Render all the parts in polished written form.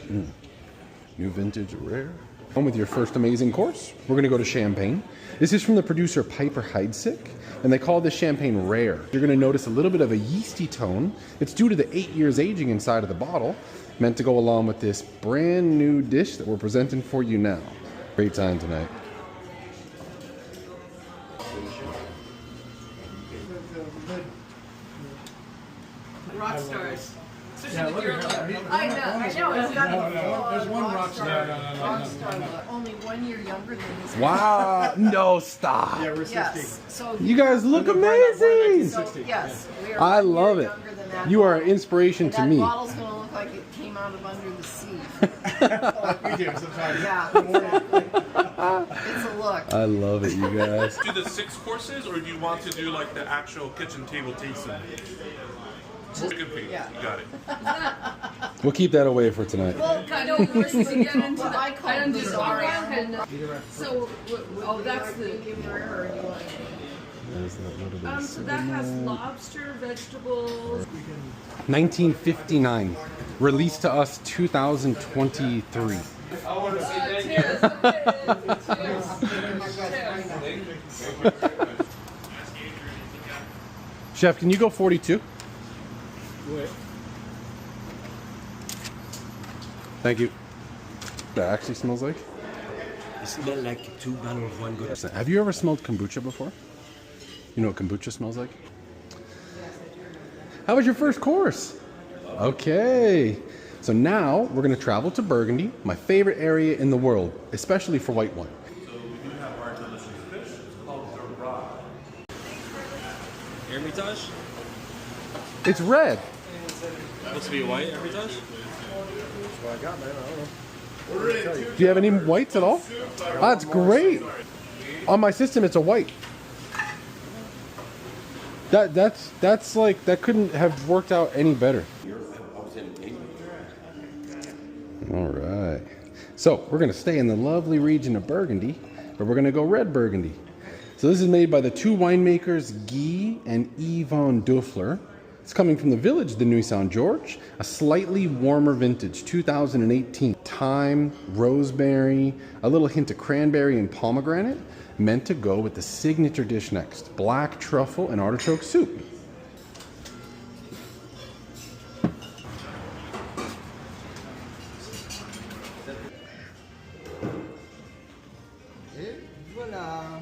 New vintage rare. On with your first amazing course. We're going to go to champagne. This is from the producer Piper Heidsieck, and they call this champagne rare. You're going to notice a little bit of a yeasty tone. It's due to the 8 years aging inside of the bottle, meant to go along with this brand new dish that we're presenting for you now. Great time tonight. Rock stars. Yeah, look at her. I know. It's got There's one rock star. Rock star. Only 1 year younger than this. Wow. No, stop. Yeah, we're 60. Yes. So You guys look amazing. So, yes. We are I 1 year love it. younger than that You are an bottle. inspiration to That me. bottle's going to look like it came out of under the sea. We do sometimes. Yeah, exactly. It's a look. I love it, you guys. Do the 6 courses, or do you want to do like the actual kitchen table tasting? Chicken feet. Yeah. You got it. We'll keep that away for tonight. Well, I don't wish to get into Well, that. I call I don't it do bizarre that. animal. So, oh, that's the. Give her or you want There's that little bit of So that has lobster, vegetables. 1959. Released to us 2023. Cheers. Chef, can you go 42? Wait. Thank you. That actually smells like? It smells like 2 bottles of one good. Have you ever smelled kombucha before? You know what kombucha smells like? How was your first course? Okay. So now we're going to travel to Burgundy, my favorite area in the world, especially for white wine. So we do have our delicious fish. It's called the raw. Hermitage? It's red. Supposed to be white Hermitage? Do you have any whites at all? Ah, that's great. On my system, it's a white. That's like, that couldn't have worked out any better. All right. So we're going to stay in the lovely region of Burgundy, but we're going to go red Burgundy. So this is made by the two winemakers, Guy and Yvonne Duffler. It's coming from the village de Nuit Saint-Georges, a slightly warmer vintage, 2018. Thyme, rosemary, a little hint of cranberry and pomegranate, meant to go with the signature dish next, black truffle and artichoke soup. Et voilà.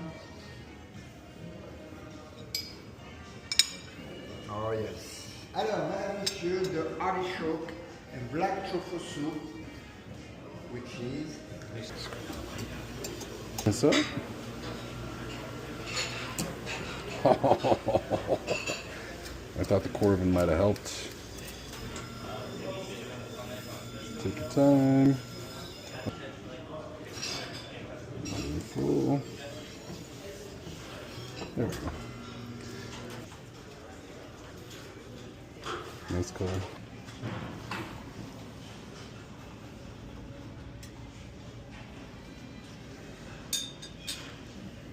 Oh yes. Alors, madame, monsieur, the artichoke and black truffle soup, which is... And so? I thought the Corvin might have helped. Take your time. Wonderful. There we go. Nice color.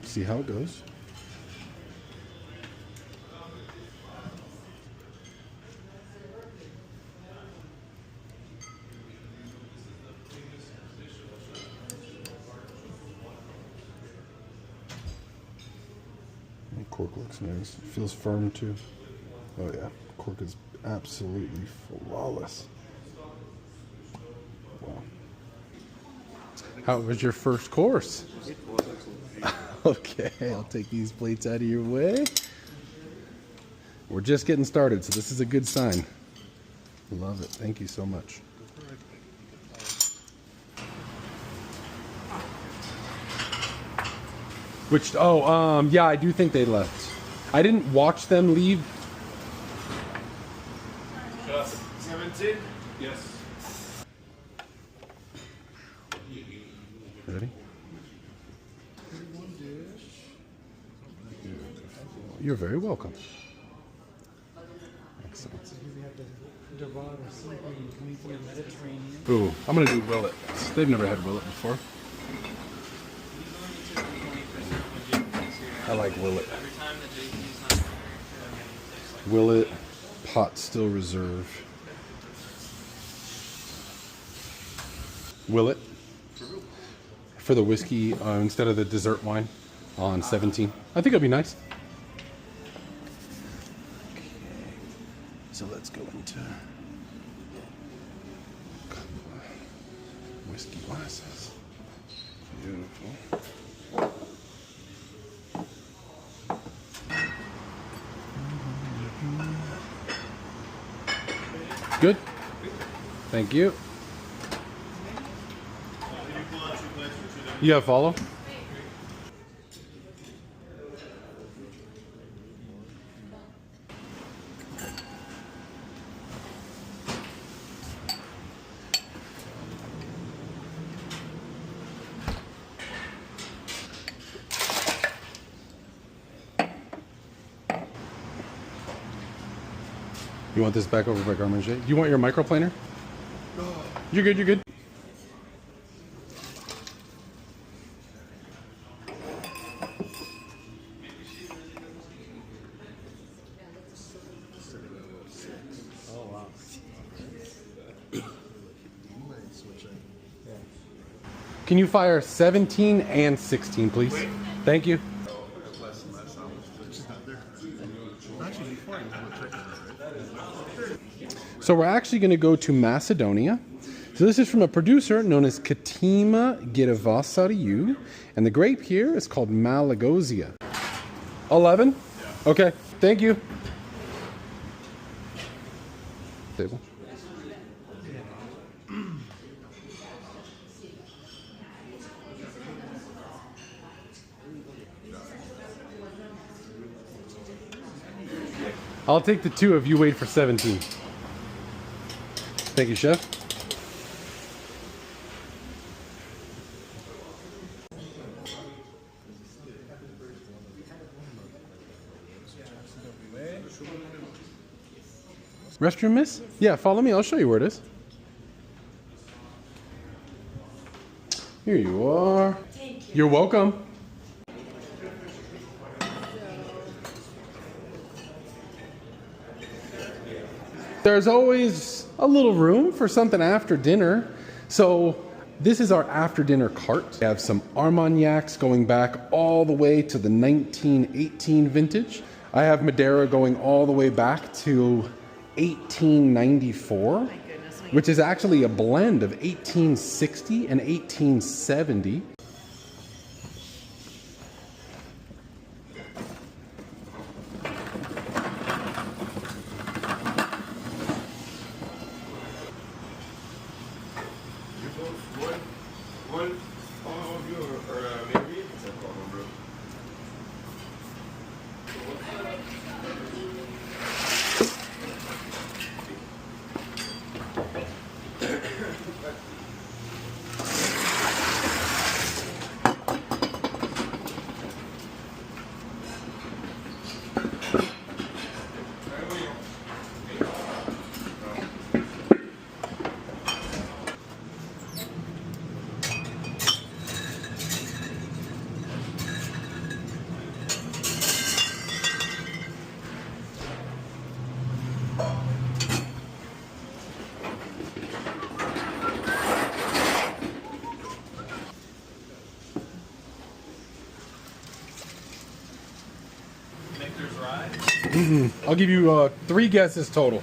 See how it goes. The cork looks nice. It feels firm too. Oh yeah, cork is absolutely flawless. Wow. How was your first course? Okay, I'll take these plates out of your way. We're just getting started, so this is a good sign. Love it. Thank you so much. Which, yeah, I do think they left. I didn't watch them leave. 17? Yes. Ready? You're very welcome. Excellent. Ooh, I'm gonna do willet. They've never had willet before. I like willet. Willet, pot still reserve. Will it? For the whiskey instead of the dessert wine on 17. I think it'll be nice. Okay. So let's go into a couple of whiskey glasses. Beautiful. Good. Thank you. You have follow? You want this back over by Garmin J? Do you want your microplaner? You're good, you're good. Can you fire 17 and 16, please? Thank you. So we're actually going to go to Macedonia. So this is from a producer known as Katima Girivasariu, and the grape here is called Malagozia. 11? Yeah. Okay, thank you. Table. I'll take the 2 if you wait for 17. Thank you, chef. Restroom, miss? Yeah, follow me. I'll show you where it is. Here you are. Thank you. You're welcome. There's always a little room for something after dinner. So this is our after dinner cart. We have some Armagnacs going back all the way to the 1918 vintage. I have Madeira going all the way back to 1894, which is actually a blend of 1860 and 1870. I'll give you 3 guesses total.